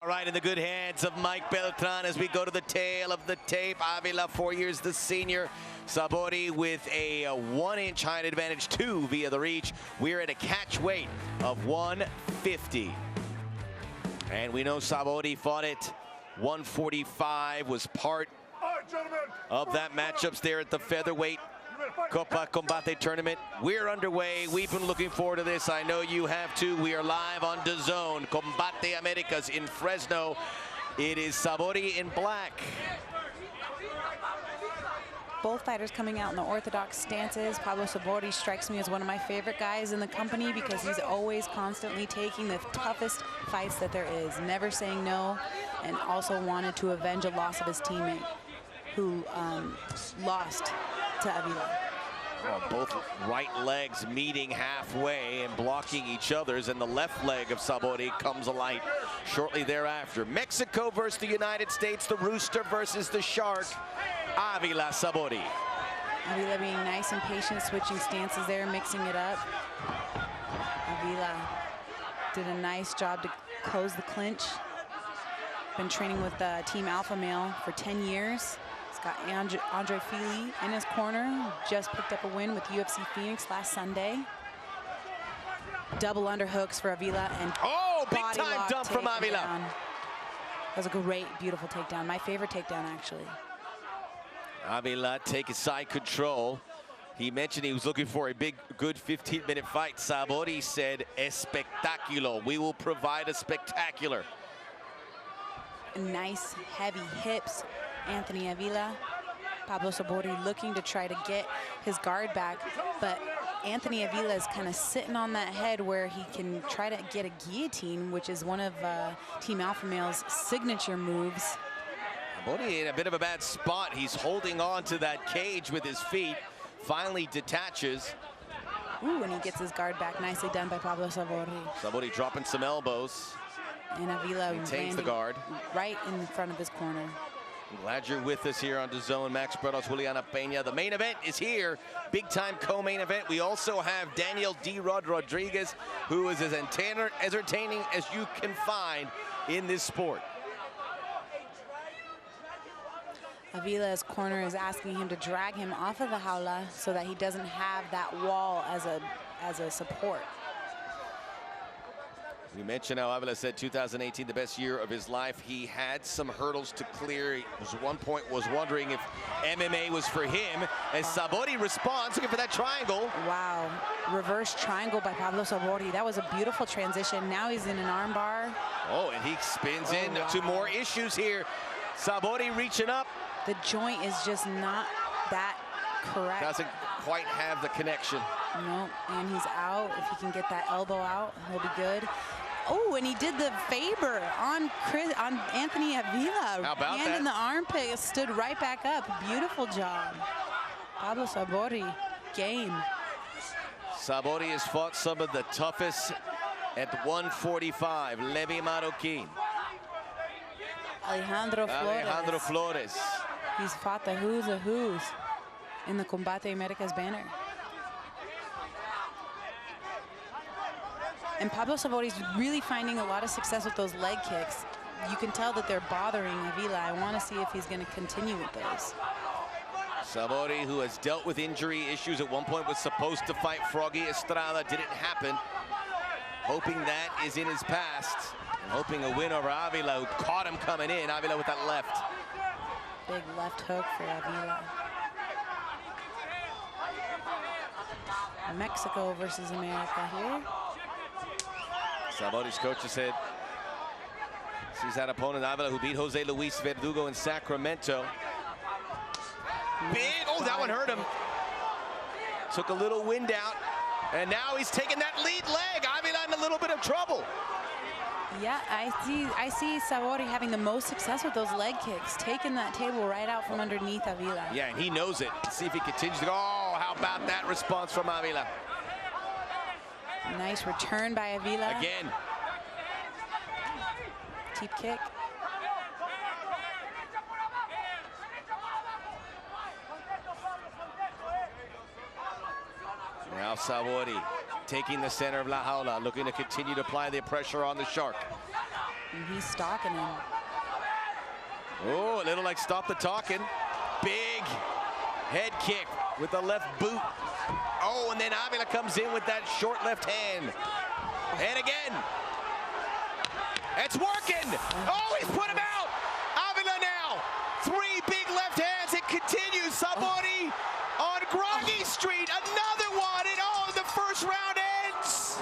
right in the good hands of Mike Beltran as we go to the tail of the tape. Avila, 4 years the senior. Sabori with a 1-inch height advantage, 2 via the reach. We're at a catch weight of 150. And we know Sabori fought it 145, was part of that matchups there at the featherweight Copa Combate tournament. We're underway. We've been looking forward to this. I know you have too. We are live on DAZN. Combate Americas in Fresno. It is Sabori in black. Both fighters coming out in the orthodox stances. Pablo Sabori strikes me as one of my favorite guys in the company because he's always constantly taking the toughest fights that there is, never saying no, and also wanted to avenge a loss of his teammate who lost to Avila. Well, both right legs meeting halfway and blocking each other's, and the left leg of Sabori comes alight shortly thereafter. Mexico versus the United States, the Rooster versus the Shark. Avila, Sabori. Avila being nice and patient, switching stances there, mixing it up. Avila did a nice job to close the clinch. Been training with Team Alpha Male for 10 years. He's got Andre Fili in his corner. Just picked up a win with UFC Phoenix last Sunday. Double underhooks for Avila and big time dump from Avila. That was a great, beautiful takedown. My favorite takedown, actually. Avila taking side control. He mentioned he was looking for a big, good 15-minute fight. Sabori said, espectaculo. We will provide a spectacular. Nice, heavy hips. Anthony Avila. Pablo Sabori looking to try to get his guard back, but Anthony Avila is kind of sitting on that head where he can try to get a guillotine, which is one of Team Alpha Male's signature moves. Sabori in a bit of a bad spot. He's holding on to that cage with his feet. Finally detaches. Ooh, and he gets his guard back. Nicely done by Pablo Sabori. Sabori dropping some elbows. And Avila maintains the guard right in front of his corner. I'm glad you're with us here on DAZN. Max Bretos, Juliana Peña. The main event is here. Big time co-main event. We also have Daniel D. Rodriguez, who is as entertaining as you can find in this sport. Avila's corner is asking him to drag him off of the jaula so that he doesn't have that wall as a support. We mentioned how Avila said 2018 the best year of his life. He had some hurdles to clear. He was at one point was wondering if MMA was for him. As Sabori responds, looking for that triangle. Wow, reverse triangle by Pablo Sabori. That was a beautiful transition. Now he's in an arm bar. Oh, and he spins into more issues here. Sabori reaching up. The joint is just not that correct. Doesn't quite have the connection. No, and he's out. If he can get that elbow out, he'll be good. Oh, and he did the Faber on Anthony Avila. How about Hand that? in the armpit, stood right back up. Beautiful job. Pablo Sabori, game. Sabori has fought some of the toughest at 145. Levi Marroquin. Alejandro Flores. He's fought the who's of who's in the Combate Americas banner. And Pablo Sabori's really finding a lot of success with those leg kicks. You can tell that they're bothering Avila. I want to see if he's going to continue with those. Sabori, who has dealt with injury issues at one point, was supposed to fight Froggy Estrada. Didn't happen. Hoping that is in his past. And hoping a win over Avila, who caught him coming in. Avila with that left. Big left hook for Avila. Mexico versus America here. Sabori's coach has said sees that opponent Avila, who beat Jose Luis Verdugo in Sacramento. Big, that one hurt him. Took a little wind out, and now he's taking that lead leg. Avila in a little bit of trouble. Yeah, I see Sabori having the most success with those leg kicks, taking that table right out from underneath Avila. Yeah, and he knows it. Let's see if he continues to go. Oh, how about that response from Avila? Nice return by Avila. Again. Deep kick. Now Sabori taking the center of La Jaula, looking to continue to apply the pressure on the Shark. And he's stalking him. Oh, a little like stop the talking. Big head kick with the left boot. Oh, and then Avila comes in with that short left hand. And again. It's working. Oh, he's put him out. Avila now. 3 big left hands. It continues. Sabori on Groggy Street. Another one. And oh, the first round ends.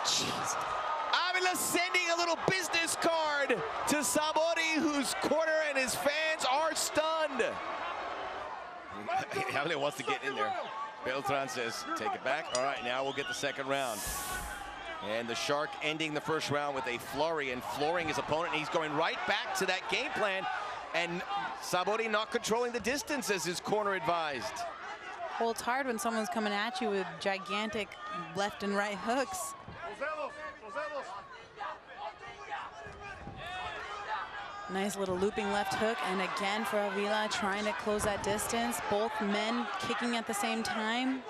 Jeez. Avila sending a little business card to Sabori, whose corner and his fans are stunned. Avila wants to get in there. Beltran says, take it back. All right, now we'll get the second round. And the Shark ending the first round with a flurry and flooring his opponent. And he's going right back to that game plan. And Sabori not controlling the distance as his corner advised. Well, it's hard when someone's coming at you with gigantic left and right hooks. Nice little looping left hook, and again for Avila trying to close that distance. Both men kicking at the same time.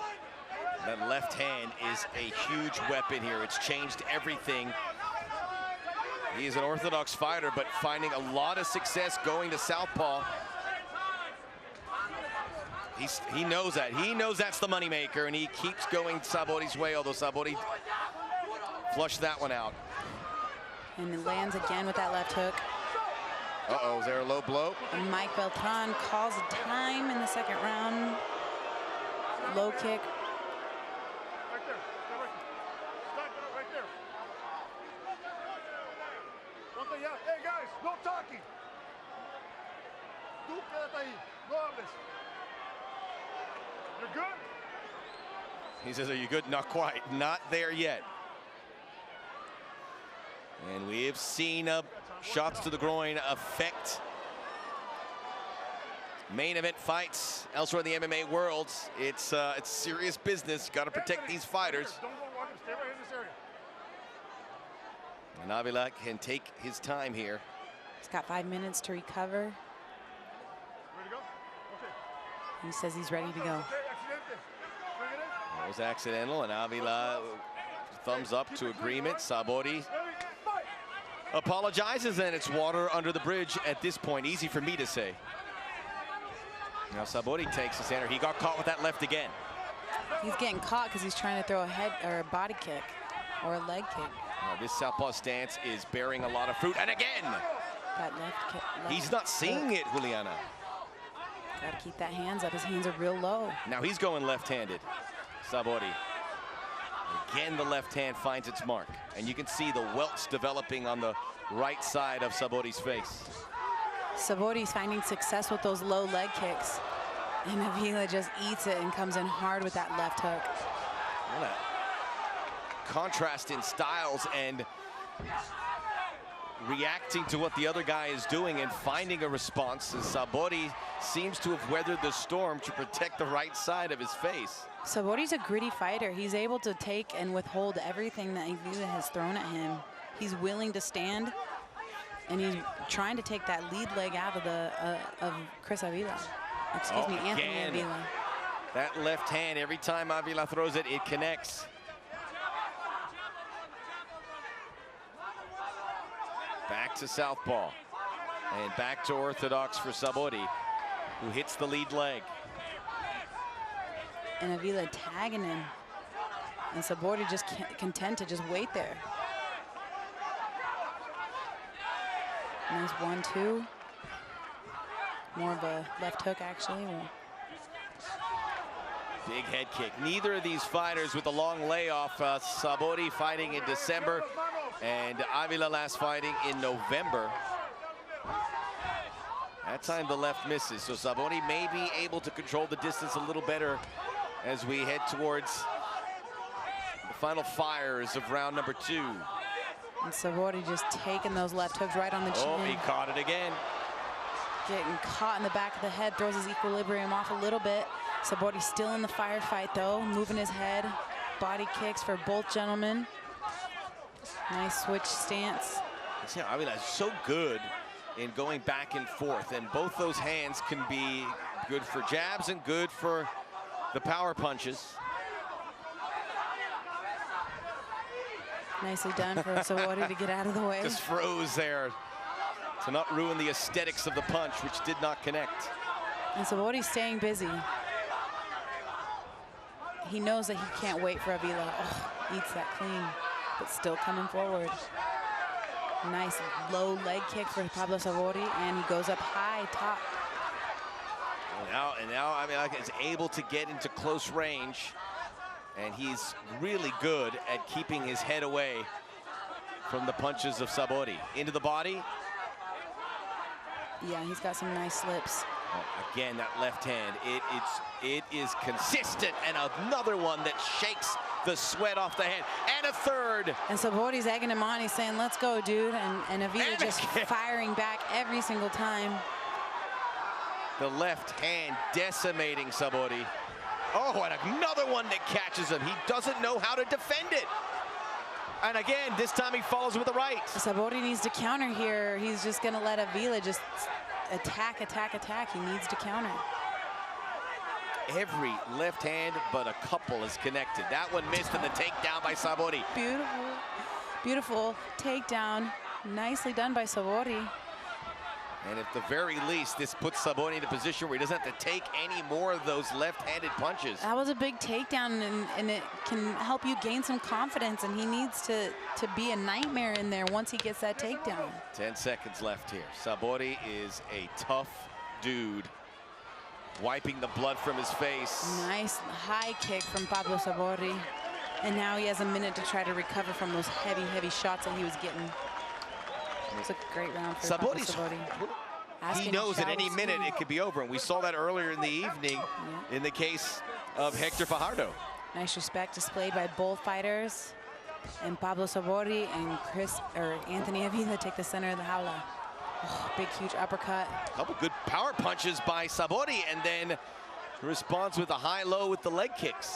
That left hand is a huge weapon here. It's changed everything. He's an orthodox fighter, but finding a lot of success going to southpaw. He knows that. He knows that's the moneymaker, and he keeps going Sabori's way, although Sabori flushed that one out. And it lands again with that left hook. Uh-oh, is there a low blow? And Mike Beltran calls a time in the second round. Low kick. Right there. Stop right there. One thing, yeah. Hey guys, no talking. Tú quédate ahí. No hables. You're good? He says, are you good? Not quite. Not there yet. And we have seen shots to the groin affect main event fights elsewhere in the MMA world. It's serious business. Got to protect these fighters. Don't go walking. Stay right in this area. And Avila can take his time here. He's got 5 minutes to recover. Ready to go? Okay. He says he's ready to go. Okay, accidente. Bring it in. That was accidental, and Avila thumbs up to agreement. Sabori Ready? Fight. apologizes, and it's water under the bridge at this point. Easy for me to say. Now Sabori takes the center. He got caught with that left again. He's getting caught because he's trying to throw a head or a body kick or a leg kick. Now, this southpaw stance is bearing a lot of fruit. And again, That left kick. he's not seeing it, Juliana. Got to keep that hands up. His hands are real low. Now he's going left-handed, Sabori. Again, the left hand finds its mark. And you can see the welts developing on the right side of Sabori's face. Sabori's finding success with those low leg kicks. And Avila just eats it and comes in hard with that left hook. What a contrast in styles and reacting to what the other guy is doing and finding a response. As Sabori seems to have weathered the storm to protect the right side of his face. Sabori's a gritty fighter. He's able to take and withhold everything that Avila has thrown at him. He's willing to stand, and he's trying to take that lead leg out of of Chris Avila. Excuse me, Anthony again. Avila. That left hand, every time Avila throws it, it connects. Back to southpaw. And back to orthodox for Sabori, who hits the lead leg. And Avila tagging him. And Sabori just content to just wait there. Nice 1-2. More of a left hook, actually. Big head kick. Neither of these fighters with a long layoff. Sabori fighting in December, and Avila last fighting in November. That time the left misses, so Sabori may be able to control the distance a little better as we head towards the final fires of round number 2. And Sabori just taking those left hooks right on the chin. Oh, he caught it again. Getting caught in the back of the head, throws his equilibrium off a little bit. Sabori still in the firefight though, moving his head. Body kicks for both gentlemen. Nice switch stance. Yeah, Avila is so good in going back and forth, and both those hands can be good for jabs and good for the power punches. Nicely done for Sabori to get out of the way. Just froze there to not ruin the aesthetics of the punch, which did not connect. And Sabori's staying busy. He knows that he can't wait for Avila. Oh, eats that clean, but still coming forward. Nice low leg kick for Pablo Sabori, and he goes up high top. And now Avila is able to get into close range, and he's really good at keeping his head away from the punches of Sabori. Into the body. Yeah, he's got some nice slips. Again, that left hand, it is consistent, and another one that shakes the sweat off the hand, and a third. And Sabori's egging him on. He's saying, let's go, dude. And Avila just firing back every single time. The left hand decimating Sabori. Oh, and another one that catches him. He doesn't know how to defend it. And again, this time he follows with the right. Sabori needs to counter here. He's just going to let Avila just attack, attack, attack. He needs to counter. Every left hand but a couple is connected. That one missed, and the takedown by Sabori. Beautiful, beautiful takedown. Nicely done by Sabori. And at the very least, this puts Sabori in a position where he doesn't have to take any more of those left-handed punches. That was a big takedown, and it can help you gain some confidence, and he needs to be a nightmare in there once he gets that takedown. 10 seconds left here. Sabori is a tough dude, wiping the blood from his face. Nice high kick from Pablo Sabori. And now he has a minute to try to recover from those heavy, heavy shots that he was getting. It's a great round for Pablo Sabori. He knows at any minute it could be over, and we saw that earlier in the evening in the case of Hector Fajardo. Nice respect displayed by both fighters. And Pablo Sabori and Anthony Avila take the center of the jaula. Oh, big, huge uppercut. A couple good power punches by Sabori, and then responds with a high-low with the leg kicks.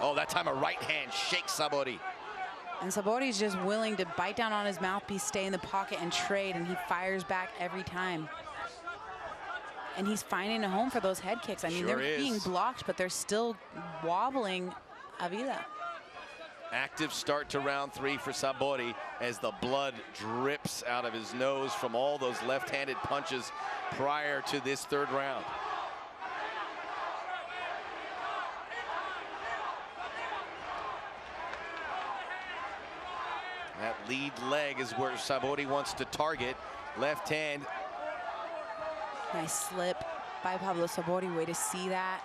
Oh, that time a right hand shakes Sabori. And Sabori's just willing to bite down on his mouthpiece, stay in the pocket, and trade, and he fires back every time. And he's finding a home for those head kicks. I mean, they're being blocked, but they're still wobbling Avila. Active start to round 3 for Sabori as the blood drips out of his nose from all those left-handed punches prior to this third round. That lead leg is where Sabori wants to target. Left hand. Nice slip by Pablo Sabori. Way to see that.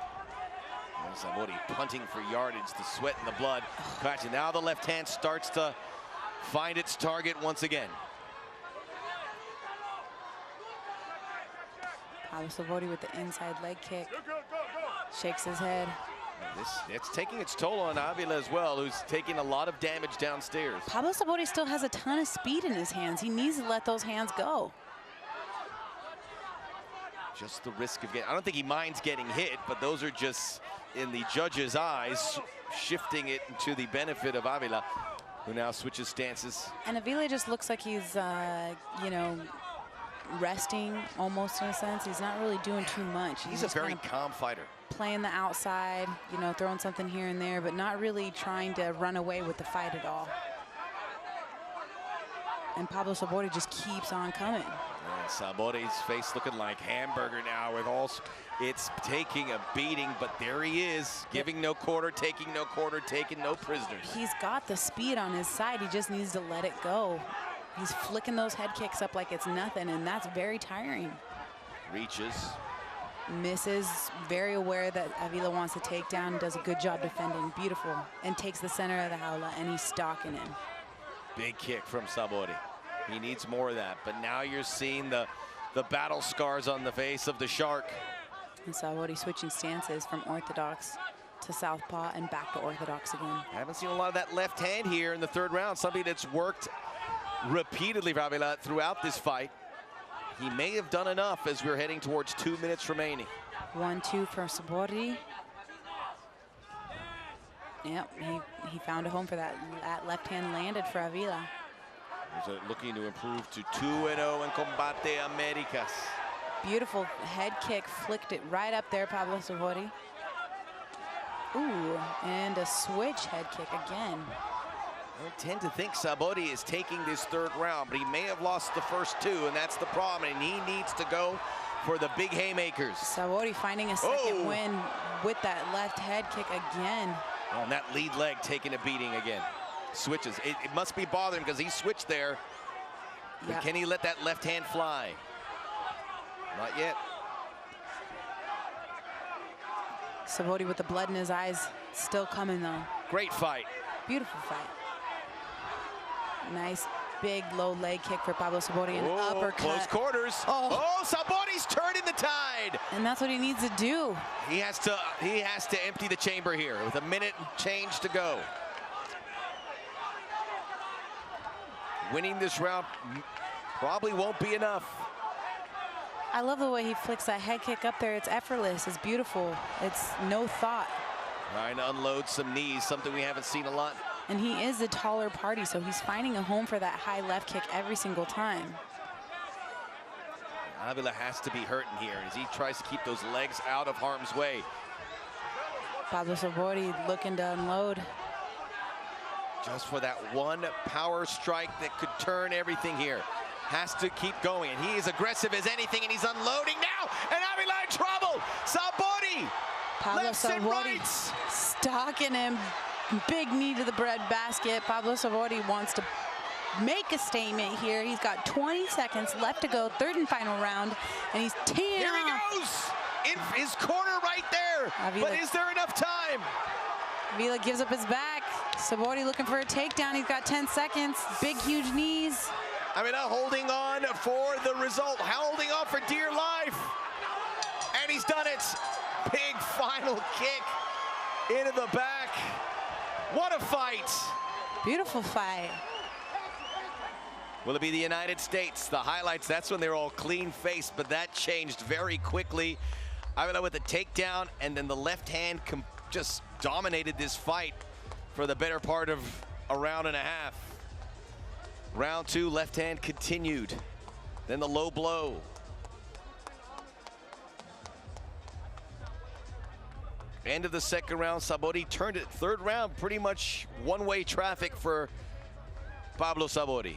And Sabori punting for yardage, the sweat and the blood. Catching. Now the left hand starts to find its target once again. Pablo Sabori with the inside leg kick. Shakes his head. It's taking its toll on Avila as well, who's taking a lot of damage downstairs. Pablo Sabori still has a ton of speed in his hands. He needs to let those hands go. Just the risk of getting, I don't think he minds getting hit, but those are just, in the judge's eyes, shifting it to the benefit of Avila, who now switches stances. And Avila just looks like he's, you know, resting almost in a sense. He's not really doing too much. He's a very calm fighter. Playing the outside, you know, throwing something here and there, but not really trying to run away with the fight at all. And Pablo Sabori just keeps on coming. And Sabori's face looking like hamburger now with all, it's taking a beating, but there he is, giving no quarter, taking no quarter, taking no prisoners. He's got the speed on his side. He just needs to let it go. He's flicking those head kicks up like it's nothing, and that's very tiring. Reaches. Misses, very aware that Avila wants to take down, does a good job defending, beautiful, and takes the center of the jaula, and he's stalking him. Big kick from Sabori. He needs more of that, but now you're seeing the battle scars on the face of the shark. And Sabori switching stances from orthodox to southpaw and back to orthodox again. Haven't seen a lot of that left hand here in the third round, something that's worked repeatedly for Avila throughout this fight. He may have done enough as we're heading towards 2 minutes remaining. 1-2 for Sabori. Yep, he found a home for that. That left hand landed for Avila. He's looking to improve to 2-0 in Combate Americas. Beautiful head kick, flicked it right up there, Pablo Sabori. Ooh, and a switch head kick again. I tend to think Sabori is taking this third round, but he may have lost the first two, and that's the problem, and he needs to go for the big haymakers. Sabori finding a second win with that left head kick again. Oh, and that lead leg taking a beating again. Switches. It must be bothering him because he switched there. But Yeah. can he let that left hand fly? Not yet. Sabori with the blood in his eyes, still coming though. Great fight. Beautiful fight. Nice big low leg kick for Pablo Sabori, an uppercut. Close quarters. Oh, Sabori's turning the tide. And that's what he needs to do. He has to empty the chamber here with a minute and change to go. Winning this round probably won't be enough. I love the way he flicks that head kick up there. It's effortless, it's beautiful. It's no thought. Trying to unload some knees, something we haven't seen a lot. And he is the taller party, so he's finding a home for that high left kick every single time. Avila has to be hurting here as he tries to keep those legs out of harm's way. Pablo Sabori looking to unload. Just for that one power strike that could turn everything here. Has to keep going, and he is aggressive as anything, and he's unloading now, and Avila in trouble. Sabori, Pablo lefts and Sabori rights. stalking him. Big knee to the bread basket. Pablo Sabori wants to make a statement here. He's got 20 seconds left to go, third and final round, and he's teeing Here off. he goes, in his corner right there, Avila. but is there enough time? Avila gives up his back. Sabori looking for a takedown. He's got 10 seconds. Big, huge knees. Avila holding on for the result, holding on for dear life. And he's done it. Big final kick into the back. What a fight. Beautiful fight. Will it be the United States? The highlights, that's when they're all clean-faced, but that changed very quickly. Avila with the takedown, and then the left hand just dominated this fight for the better part of a round and a half. Round two, left hand continued. Then the low blow. End of the second round, Sabori turned it. Third round, pretty much one-way traffic for Pablo Sabori.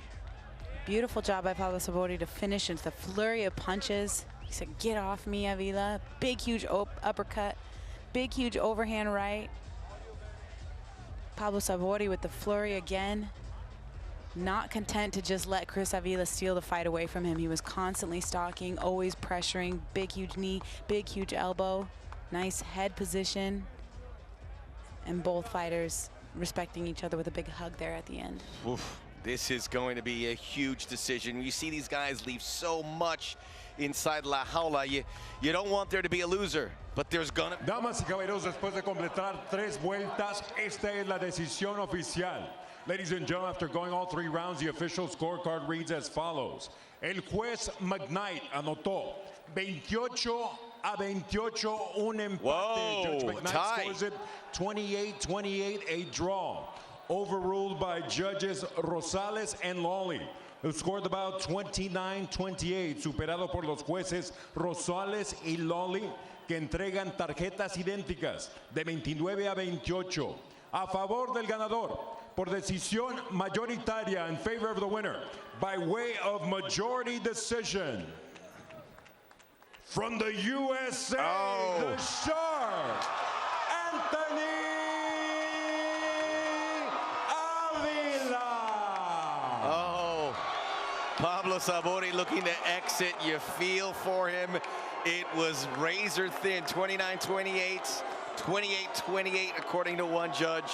Beautiful job by Pablo Sabori to finish into the flurry of punches. He said, get off me, Avila. Big, huge uppercut. Big, huge overhand right. Pablo Sabori with the flurry again. Not content to just let Chris Avila steal the fight away from him. He was constantly stalking, always pressuring. Big, huge knee, big, huge elbow. Nice head position. And both fighters respecting each other with a big hug there at the end. Oof. This is going to be a huge decision. You see these guys leave so much inside La Jaula. You don't want there to be a loser, but there's gonna... Damas y caballeros, después de completar 3 vueltas, esta es la decisión oficial. Ladies and gentlemen, after going all 3 rounds, the official scorecard reads as follows. El juez McKnight anotó 28-28, un empate. Whoa, Judge McKnight tie. scores it 28-28, a draw. Overruled by judges Rosales and Lawley, who scored about 29-28, superado por los jueces Rosales y Lawley, que entregan tarjetas idénticas de 29-28 a favor del ganador por decisión mayoritaria in favor of the winner by way of majority decision. From the USA, the Shark, Anthony Pablo Sabori looking to exit. You feel for him. It was razor thin, 29-28, 28-28 according to one judge.